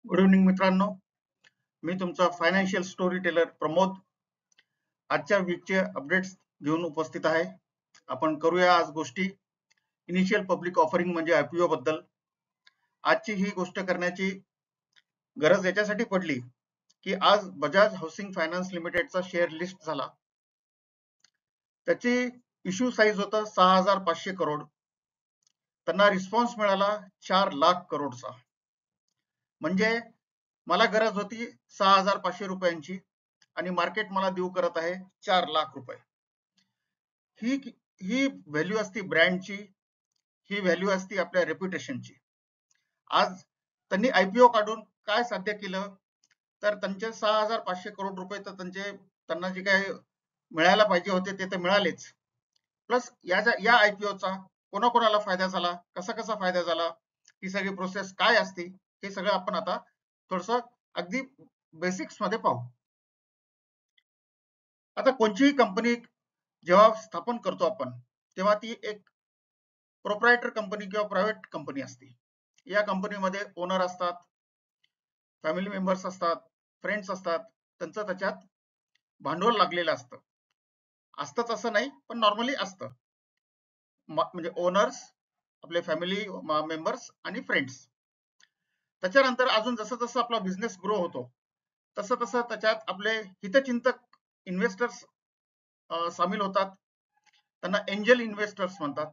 Good evening मित्रांनो, मी तुमचा financial story teller Pramod. आजच्या वीकचे अपडेट्स घेऊन उपस्थित आहे. आपण करूया आज गोष्टी इनिशियल पब्लिक ऑफरिंग म्हणजे आयपीओ बद्दल. आजची ही गोष्ट करण्याची गरज याच्यासाठी पडली की आज बजाज हाऊसिंग फायनान्स लिमिटेडचा शेअर लिस्ट झाला. त्याची इश्यू साईज होतं 6,500 करोड. त्यांना रिस्पॉन्स मिळाला 4 लाख करोडचा. म्हणजे मला गरज होती 6,500 रुपयांची आणि मार्केट मला देऊ करत आहे 4 लाख रुपये. ही ही व्हॅल्यू असती ब्रँडची, ही व्हॅल्यू असती आपल्या रेप्युटेशनची. आज त्यांनी आयपीओ काढून काय साध्य केलं तर त्यांचे 6,500 करोड रुपये तर त्यांना जे काय मिळायला पाहिजे होते ते तर मिळालेच. प्लस या आयपीओचा कोणाकोणाला फायदा झाला, कसा कसा फायदा झाला, ही सगळी प्रोसेस काय असते हे सगळं आपण आता थोडस अगदी बेसिक्स मध्ये पाहू. आता कोणतीही कंपनी जेव्हा स्थापन करतो आपण तेव्हा ती एक प्रोप्रायटर कंपनी किंवा प्रायव्हेट कंपनी असते. या कंपनीमध्ये ओनर असतात, फॅमिली मेंबर्स असतात, फ्रेंड्स असतात, त्यांचं त्याच्यात भांडवल लागलेलं असतंच असं नाही पण नॉर्मली असतं. म्हणजे ओनर्स, आपले फॅमिली मेंबर्स आणि फ्रेंड्स. त्याच्यानंतर अजून जसं जसं आपला बिझनेस ग्रो होतो तसं तसं त्याच्यात आपले हितचिंतक इन्व्हेस्टर्स सामील होतात. त्यांना एंजल इन्व्हेस्टर्स म्हणतात.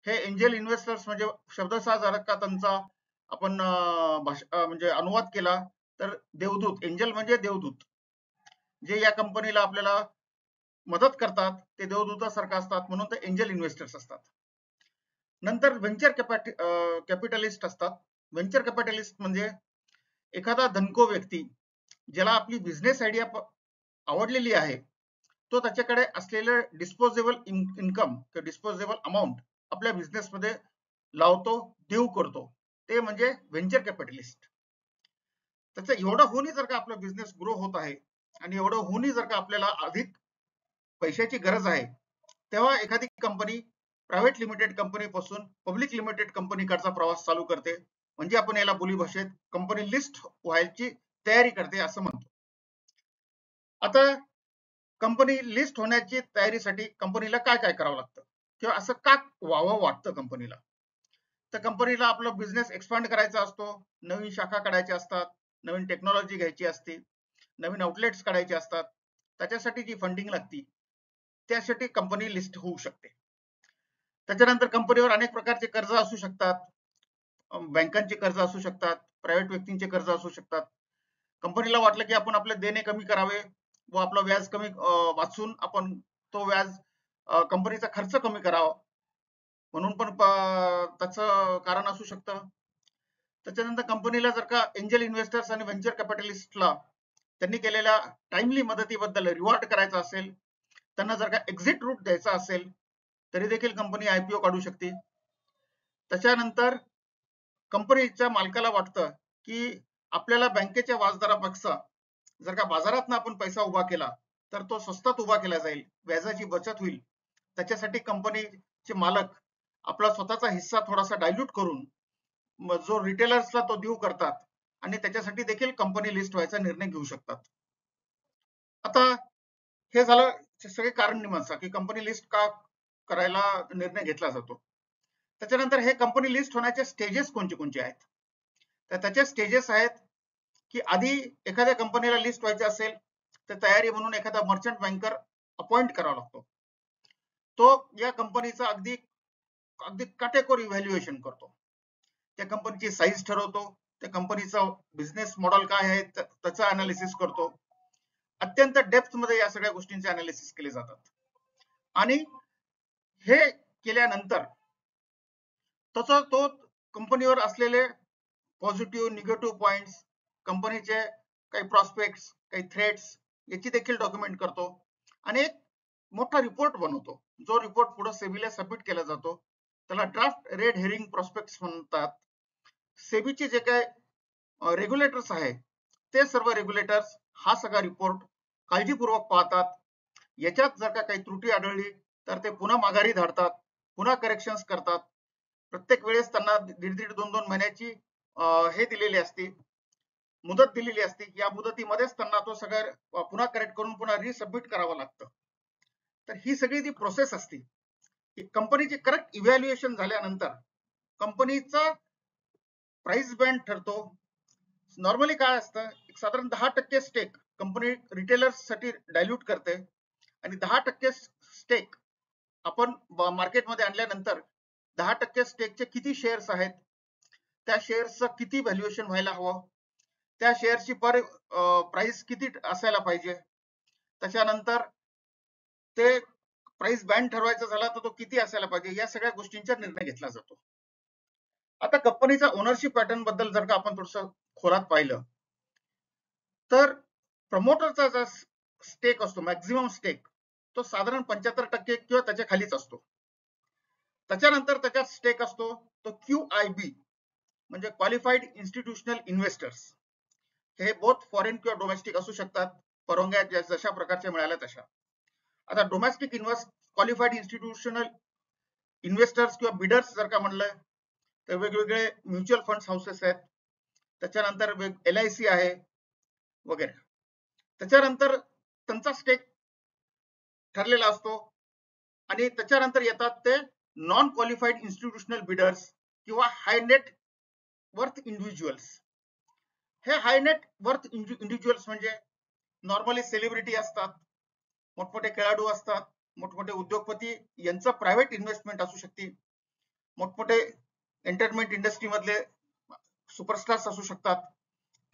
हे एंजल इन्व्हेस्टर्स म्हणजे शब्दशः जर का त्यांचा आपण म्हणजे अनुवाद केला तर देवदूत. एंजल म्हणजे देवदूत, जे या कंपनीला आपल्याला मदत करतात ते देवदूतासारखं असतात, म्हणून ते एंजल इन्व्हेस्टर्स असतात. नंतर व्हेंचर कॅपिटलिस्ट असतात. व्हेंचर कॅपिटलिस्ट म्हणजे एखादा धनको व्यक्ती ज्याला आपली बिझनेस आयडिया आवडलेली आहे, तो त्याच्याकडे असलेलं डिस्पोजेबल इन्कम किंवा डिस्पोजेबल अमाऊंट आपल्या बिझनेसमध्ये लावतो, देऊ करतो, ते म्हणजे व्हेंचर कॅपिटलिस्ट. त्याचं एवढं होऊनही जर का आपला बिझनेस ग्रो होत आहे आणि एवढं होऊनही जर का आपल्याला अधिक पैशाची गरज आहे, तेव्हा एखादी कंपनी प्रायव्हेट लिमिटेड कंपनी पासून पब्लिक लिमिटेड कंपनीकडचा प्रवास चालू करते. म्हणजे आपण याला बोली भाषेत कंपनी लिस्ट व्हायची तयारी करते असं म्हणतो. आता कंपनी लिस्ट होण्याची तयारीसाठी कंपनीला काय काय करावं लागतं किंवा असं का व्हावं वाटतं कंपनीला? तर कंपनीला आपला बिझनेस एक्सपांड करायचा असतो, नवीन शाखा काढायच्या असतात, नवीन टेक्नॉलॉजी घ्यायची असते, नवीन आउटलेट्स काढायचे असतात. त्याच्यासाठी जी फंडिंग लागती त्यासाठी कंपनी लिस्ट होऊ शकते. त्याच्यानंतर कंपनीवर अनेक प्रकारचे कर्ज असू शकतात, बँकांचे कर्ज असू शकतात, प्रायव्हेट व्यक्तींचे कर्ज असू शकतात. कंपनीला वाटलं की आपण आपले देणे कमी करावे व आपला व्याज कमी वाचून आपण तो व्याज कंपनीचा खर्च कमी करावा, म्हणून पण त्याचं कारण असू शकतं. त्याच्यानंतर कंपनीला जर का एंजल इन्व्हेस्टर्स आणि व्हेंचर कॅपिटलिस्टला त्यांनी केलेल्या टाइमली मदतीबद्दल रिवॉर्ड करायचा असेल, त्यांना जर का एक्झिट रूट द्यायचा असेल, तरी देखील कंपनी आयपीओ काढू शकते. त्याच्यानंतर कंपनीच्या मालकाला वाटतं की आपल्याला बँकेच्या व्याजदरापेक्षा जर का बाजारात आपण पैसा उभा केला तर तो स्वस्तात उभा केला जाईल, व्याजाची बचत होईल. त्याच्यासाठी कंपनीचे मालक आपला स्वतःचा हिस्सा थोडासा डायल्यूट करून जो रिटेलर्सला तो देऊ करतात आणि त्याच्यासाठी देखील कंपनी लिस्ट व्हायचा निर्णय घेऊ शकतात. आता हे झालं सगळे कारण मीमांसा की कंपनी लिस्ट का करायला निर्णय घेतला जातो. त्याच्यानंतर हे कंपनी लिस्ट होण्याचे स्टेजेस कोणते कोणते आहेत, तर त्याचे स्टेजेस आहेत की आधी एखाद्या कंपनीला लिस्ट व्हायचे असेल तर तयारी म्हणून एखादा मर्चंट बँकर अपॉइंट करावा लागतो. तो या कंपनीचा अगदी अगदी काटेकोर इव्हॅल्युएशन करतो, त्या कंपनीची साईज ठरवतो, त्या कंपनीचा बिझनेस मॉडेल काय आहे त्याचं अनालिसिस करतो. अत्यंत डेप्थ मध्ये या सगळ्या गोष्टींचे अनालिसिस केले जातात. आणि हे केल्यानंतर तसं तो कंपनीवर असलेले पॉझिटिव्ह निगेटिव्ह पॉइंट्स, कंपनीचे काही प्रॉस्पेक्ट्स, काही थ्रेट्स याची देखील डॉक्युमेंट करतो आणि एक मोठा रिपोर्ट बनवतो. जो रिपोर्ट पुढे सेबीला सबमिट केला जातो त्याला ड्राफ्ट रेड हेरिंग प्रॉस्पेक्ट्स म्हणतात. सेबीचे जे काय रेग्युलेटर्स आहे ते सर्व रेग्युलेटर्स हा सगळा रिपोर्ट काळजीपूर्वक पाहतात. याच्यात जर का काही त्रुटी आढळली तर ते पुन्हा माघारी धाडतात, पुन्हा करेक्शन्स करतात. प्रत्येक वेळेस त्यांना 1.5-2 महिन्याची हे दिलेली असते मुदत दिलेली असते, या मुदतीमध्येच त्यांना तो सगळं पुन्हा करेक्ट करून पुन्हा रिसबमिट करावं लागतं. तर ही सगळी जी प्रोसेस असते, कंपनीची करेक्ट इव्हॅल्युएशन झाल्यानंतर कंपनीचा प्राइस बँड ठरतो. नॉर्मली काय असतं, साधारण 10% स्टेक कंपनी रिटेलर्स साठी डायल्यूट करते आणि 10% स्टेक आपण मार्केटमध्ये आणल्यानंतर 10% स्टेकचे किती शेअर्स आहेत, त्या शेअर्सचं किती व्हॅल्युएशन व्हायला हवं, त्या शेअर्सची पर प्राइस किती असायला पाहिजे, त्याच्यानंतर ते प्राइस बँड ठरवायचा झाला तर तो किती असायला पाहिजे, या सगळ्या गोष्टींचा निर्णय घेतला जातो. आता कंपनीचा ओनरशिप पॅटर्न बद्दल जर का आपण थोडंसं खोलात पाहिलं तर प्रमोटरचा जो स्टेक असतो, मॅक्झिमम स्टेक, तो साधारण 75% किंवा त्याच्या खालीच असतो. त्याच्यानंतर त्याच्यात स्टेक असतो तो QIB म्हणजे क्वालिफाईड इन्स्टिट्यूशनल इन्व्हेस्टर्स. हे बोथ फॉरेन किंवा डोमेस्टिक असू शकतात, परवानग्या जशा प्रकारच्या मिळाल्या तशा. आता डोमेस्टिक क्वालिफाईड इन्स्टिट्यूशनल इन्व्हेस्टर्स किंवा बिडर्स जर का म्हणलं तर वेगवेगळे म्युच्युअल फंड हाऊसेस आहेत, त्याच्यानंतर LIC आहे वगैरे. त्याच्यानंतर त्यांचा स्टेक ठरलेला असतो आणि त्याच्यानंतर येतात ते नॉन क्वालिफाईड इन्स्टिट्यूशनल बिडर्स किंवा हाय नेट वर्थ इंडिव्हिज्युअल्स. हे हाय नेट वर्थ इंडिव्हिज्युअल्स म्हणजे नॉर्मली सेलिब्रिटी असतात, मोठमोठे खेळाडू असतात, मोठमोठे उद्योगपती यांचं प्रायव्हेट इन्व्हेस्टमेंट असू शकते, मोठमोठे एंटरटेनमेंट इंडस्ट्री मधले सुपरस्टार्स असू शकतात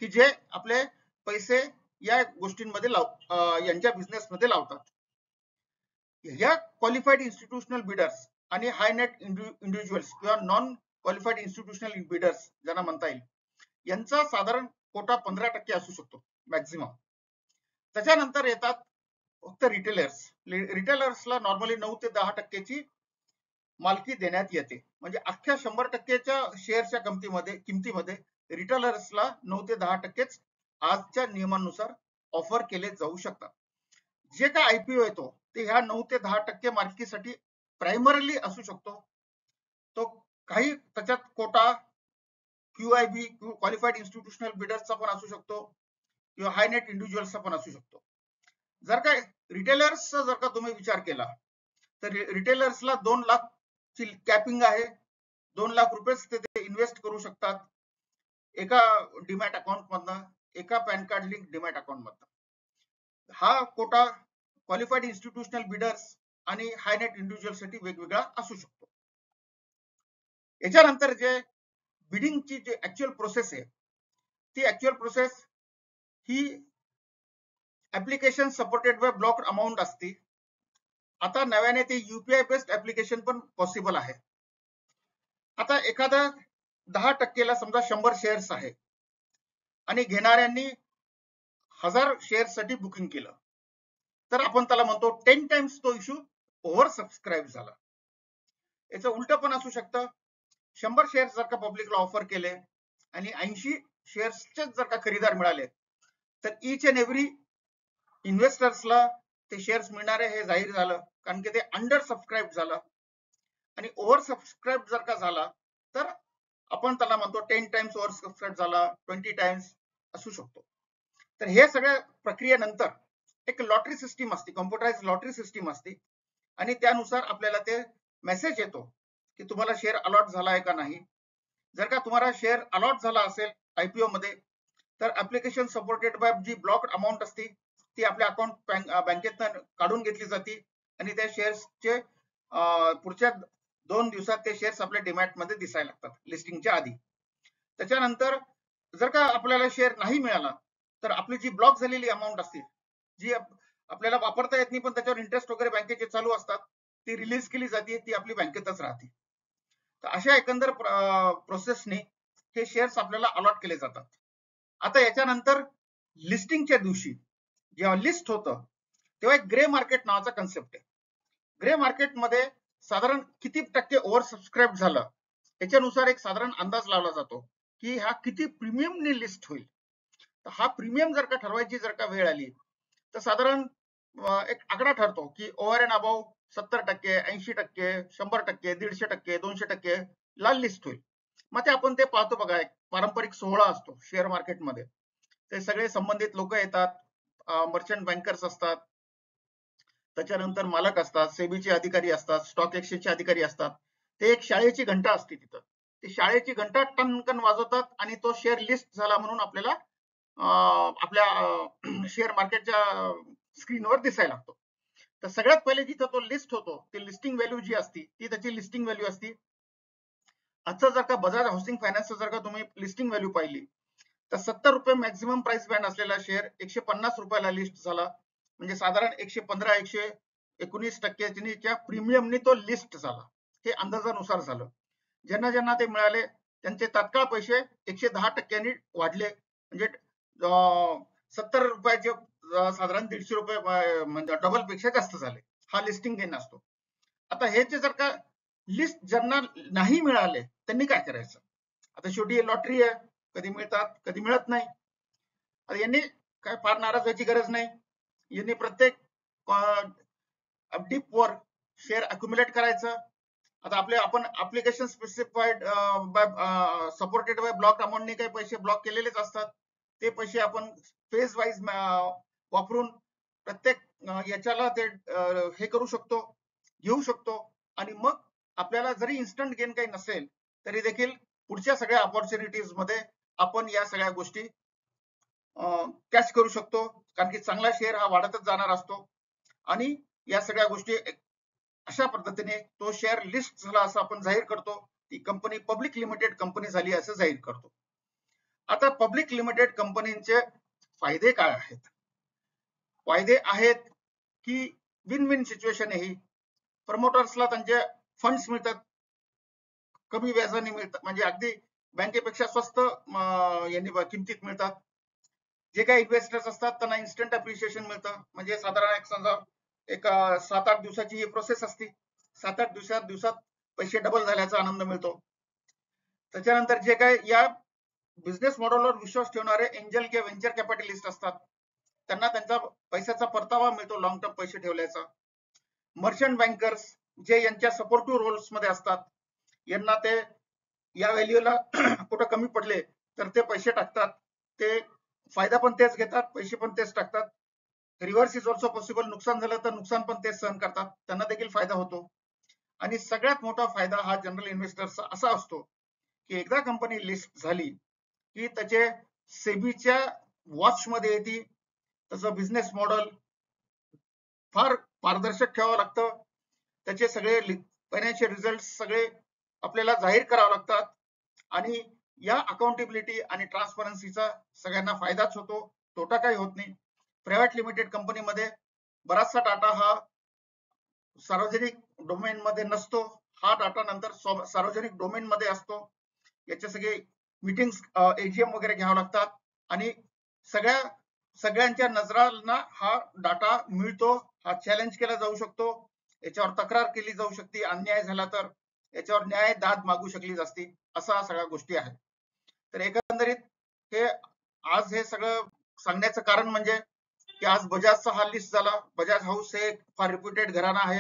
की जे आपले पैसे या गोष्टींमध्ये यांच्या बिझनेसमध्ये लावतात. या क्वालिफाईड इन्स्टिट्यूशनल बिडर्स आणि हाय नेट इंडिव्हिज्युअल्स किंवा नॉन क्वालिफाईड इन्स्टिट्यूशनल बिडर्स ज्यांना म्हणता येईल, यांचा साधारण कोटा 15% असू शकतो मॅक्झिमम. त्याच्यानंतर येतात फक्त रिटेलर्स. रिटेलर्सला नॉर्मली 9 ते 10% मालकी देण्यात येते, म्हणजे अख्ख्या 100%च्या शेअरच्या किमतीमध्ये रिटेलर्सला 9 ते 10%च आजच्या नियमानुसार ऑफर केले जाऊ शकतात. जे काय IPO येतो ते ह्या 9 ते 10% मालकीसाठी प्रायमरीली असू शकतो. तो काही त्याच्यात कोटा QIB क्वालिफाईड इन्स्टिट्यूशनल बिडर्सचा पण असू शकतो किंवा हाय नेट इंडिव्हिज्युअल्सचा पण असू शकतो. जर का रिटेलर्सचा जर का तुम्ही विचार केला तर रिटेलर्सला 2 लाख ची कॅपिंग आहे. 2 लाख रुपये ते इन्व्हेस्ट करू शकतात एका डीमॅट अकाउंट मधनं, एका pan card link demat account मधनं. हा कोटा क्वालिफाईड इन्स्टिट्यूशनल बिडर्स आणि हाय नेट इंडिव्हिज्युअल साठी वेगवेगळा असू शकतो. याच्यानंतर जे बिडिंगची जे ऍक्च्युअल प्रोसेस आहे, ती actual process he application supported by block amount असते. आता नव्याने ते UPI बेस्ड ऍप्लिकेशन पण पॉसिबल आहे. आता एखादा 10%ला समजा 100 शेअर्स आहे आणि घेणाऱ्यांनी 1000 शेअर्स साठी बुकिंग केलं तर आपण त्याला म्हणतो 10 टाइम्स तो इश्यू ओव्हर सबस्क्राईब झाला. याचं उलट पण असू शकतं. 100 शेअर्स जर का पब्लिकला ऑफर केले आणि 80 शेअर्सचे जर का खरेदीदार मिळाले तर इच अँड एव्हरी इन्व्हेस्टर्सला ते शेअर्स मिळणारे हे जाहीर झालं, कारण की ते अंडर सबस्क्राईब झालं. आणि ओव्हर सबस्क्राईब जर का झाला तर आपण त्याला म्हणतो 10 टाइम्स ओव्हर सबस्क्राईब झाला, 20 टाइम्स असू शकतो. तर हे सगळ्या प्रक्रियेनंतर एक लॉटरी सिस्टीम असते, कॉम्प्युटराइज लॉटरी सिस्टीम असते आणि त्यानुसार आपल्याला ते मेसेज येतो की तुम्हाला शेअर अलॉट झाला आहे का नाही. जर का तुम्हाला शेअर अलॉट झाला असेल IPO मध्ये तर ऍप्लिकेशन सपोर्टेड बाय जी ब्लॉक अमाऊंट असते ती आपल्या अकाउंट बँकेतनं काढून घेतली जाते आणि त्या शेअर्सचे पुढच्या 2 दिवसात ते शेअर्स आपल्या डीमॅट मध्ये दिसायला लागतात लिस्टिंगच्या आधी. त्याच्यानंतर जर का आपल्याला शेअर नाही मिळाला तर आपली जी ब्लॉक झालेली अमाऊंट असते, जी आपल्याला वापरता येत नाही पण त्याच्यावर इंटरेस्ट वगैरे बँकेचे चालू असतात, ती रिलीज केली जाते, ती आपली बँकेतच राहते. तर अशा एकंदर प्रोसेसने हे शेअर्स आपल्याला अलॉट केले जातात. आता याच्यानंतर लिस्टिंगच्या दिवशी जेव्हा लिस्ट होतं तेव्हा एक ग्रे मार्केट नावाचा कन्सेप्ट आहे. ग्रे मार्केटमध्ये साधारण किती टक्के ओव्हर सबस्क्राईब झालं याच्यानुसार एक साधारण अंदाज लावला जातो की हा किती प्रीमियमने लिस्ट होईल. तर हा प्रीमियम जर का ठरवायची जर का वेळ आली तर साधारण एक आकडा ठरतो की ओव्हर अँड अबाव 70%, 80%, 100%, 150%, 200% ला लिस्ट होईल. मग ते आपण ते पाहतो बघा, एक पारंपरिक सोहळा असतो शेअर मार्केटमध्ये ते सगळे संबंधित लोक येतात, मर्चंट बँकर्स असतात, त्याच्यानंतर मालक असतात, सेबीचे अधिकारी असतात, स्टॉक एक्सचेंजचे अधिकारी असतात. ते एक शाळेची घंटा असते तिथं. ती शाळेची घंटा टनकन वाजवतात आणि तो शेअर लिस्ट झाला म्हणून आपल्याला आपल्या शेअर मार्केटच्या स्क्रीनवर दिसायला लागतो. तर सगळ्यात पहिले जिथं तो लिस्ट होतो, ती लिस्टिंग व्हॅल्यू जी असती ती त्याची लिस्टिंग व्हॅल्यू असती. आजचं जर का बजाज हाऊसिंग फायनान्सचं जर का तुम्ही लिस्टिंग व्हॅल्यू पाहिली तर 70 रुपये मॅक्झिमम प्राइस बँड असलेला शेअर 150 रुपयाला लिस्ट झाला. म्हणजे साधारण 115-119% प्रीमियमनी तो लिस्ट झाला. हे अंदाजानुसार झालं. ज्यांना ज्यांना ते मिळाले त्यांचे तात्काळ पैसे 110% वाढले. म्हणजे 70 रुपयाचे साधारण 150 रुपये म्हणजे डबल पेक्षा जास्त झाले. हा लिस्टिंग गेन असतो. आता हे जे जर का लिस्ट ज्यांना नाही मिळाले त्यांनी काय करायचं? आता शेवटी लॉटरी आहे, कधी मिळतात कधी मिळत नाही. आता यांनी काय फार नाराज व्हायची गरज नाही. यांनी प्रत्येक डीप वर शेअर अक्युमुलेट करायचं. आता आपले आपण application specified supported by block अमाऊंटने काही पैसे ब्लॉक केलेलेच असतात. ते पैसे आपण फेज वाईज वापरून प्रत्येक याच्याला ते हे करू शकतो, घेऊ शकतो. आणि मग आपल्याला जरी इन्स्टंट गेन काही नसेल तरी देखील पुढच्या सगळ्या ऑपॉर्च्युनिटीज मध्ये आपण या सगळ्या गोष्टी कॅच करू शकतो. कारण की चांगला शेअर हा वाढतच जाणार असतो. आणि या सगळ्या गोष्टी अशा पद्धतीने तो शेअर लिस्ट झाला असं आपण जाहीर करतो. ती कंपनी पब्लिक लिमिटेड कंपनी झाली असं जाहीर करतो. आता पब्लिक लिमिटेड कंपनीचे फायदे काय आहेत? फायदे आहेत की विन विन सिच्युएशन आहे ही. प्रमोटर्सला त्यांचे फंड्स मिळतात, कमी व्याजाने मिळतात, म्हणजे अगदी बँकेपेक्षा स्वस्त किमतीत मिळतात. जे काही इन्व्हेस्टर्स असतात त्यांना इन्स्टंट अप्रिशिएशन मिळतं. म्हणजे साधारण एक समजा एक 7-8 दिवसाची ही प्रोसेस असते. 7-8 दिवसात पैसे डबल झाल्याचा आनंद मिळतो. त्याच्यानंतर जे काही या बिझनेस मॉडेलवर विश्वास ठेवणारे एंजल किंवा व्हेंचर कॅपिटलिस्ट असतात त्यांना त्यांचा पैशाचा परतावा मिळतो लॉंग टर्म पैसे ठेवल्याचा. मर्चंट बँकर्स जे यांच्या सपोर्टिव्ह रोल्स मध्ये असतात, यांना ते या व्हॅल्यूला कुठं कमी पडले तर ते पैसे टाकतात. ते फायदा पण तेच घेतात, पैसे पण तेच टाकतात. Reverse is also possible. नुकसान झालं तर नुकसान पण तेच सहन करतात, त्यांना देखील फायदा होतो. आणि सगळ्यात मोठा फायदा हा जनरल इन्व्हेस्टरचा असा असतो की एकदा कंपनी लिस्ट झाली की त्याचे सेबीच्या वॉच मध्ये येते. त्याचं बिझनेस मॉडेल फार पारदर्शक ठेवावं लागतं. त्याचे सगळे फायनान्शियल रिझल्ट सगळे आपल्याला जाहीर करावे लागतात. आणि या अकाउंटेबिलिटी आणि ट्रान्सपरन्सीचा सगळ्यांना फायदाच होतो, तोटा काही होत नाही. प्रायव्हेट लिमिटेड कंपनीमध्ये बराचसा डाटा हा सार्वजनिक डोमेन मध्ये नसतो. हा डाटा नंतर सार्वजनिक डोमेन मध्ये असतो. याचे सगळे मीटिंग्स एजीएम वगैरे घ्यावं लागतात आणि सगळ्यांच्या नजरांना हा डाटा मिळतो. हा चॅलेंज केला जाऊ शकतो, याच्यावर तक्रार केली जाऊ शकते. अन्याय झाला तर याच्यावर न्याय दाद मागू शकली जाते. असा सगळ्या गोष्टी आहेत. तर एकंदरीत हे आज हे सगळं सांगण्याचं कारण म्हणजे की आज बजाजचा हा लिस्ट झाला. बजाज हाऊस हे फार रेप्युटेड घराणा आहे,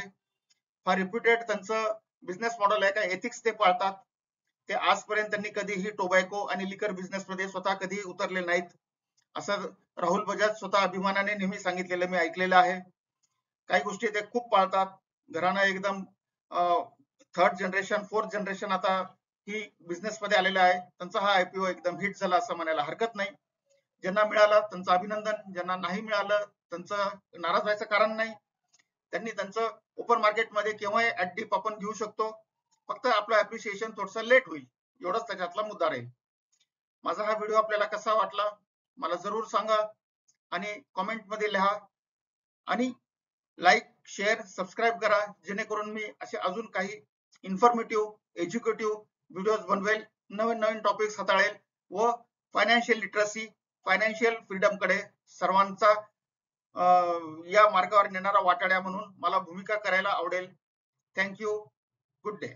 फार रेप्युटेड त्यांचं बिझनेस मॉडेल आहे, काय एथिक्स ते पाळतात. ते आजपर्यंत त्यांनी कधीही टोबॅको आणि लिकर बिझनेस मध्ये स्वतः कधी उतरले नाहीत, असं राहुल बजाज स्वतः अभिमानाने नेहमी सांगितलेलं मी ऐकलेलं आहे. काही गोष्टी ते खूप पाळतात. घराणा एकदम थर्ड जनरेशन, फोर्थ जनरेशन आता ही बिझनेस मध्ये आलेला आहे. त्यांचा हा आयपीओ एकदम हिट झाला असं म्हणायला हरकत नाही. ज्यांना मिळालं त्यांचं अभिनंदन, ज्यांना नाही मिळालं त्यांचं नाराज व्हायचं कारण नाही. त्यांनी त्यांचं ओपन मार्केटमध्ये केव्हाही ऍट डीप आपण घेऊ शकतो. फक्त आपलं अप्रिशिएशन थोडंसं लेट होईल, एवढंच त्याच्यातला मुद्दा राहील. माझा हा व्हिडिओ आपल्याला कसा वाटला मला जरूर सांगा आणि कमेंट मध्ये लिहा. आणि लाईक, शेअर, सबस्क्राईब करा, जेणेकरून मी असे अजून काही इन्फॉर्मेटिव्ह, एज्युकेटिव्ह व्हिडिओज बनवेल, नवीन नवीन टॉपिक्स हाताळेल व फायनान्शियल लिटरसी, फायनान्शियल फ्रीडम कडे सर्वांचा या मार्गावर नेणारा वाटाड्या म्हणून मला भूमिका करायला आवडेल. थँक्यू. Good day.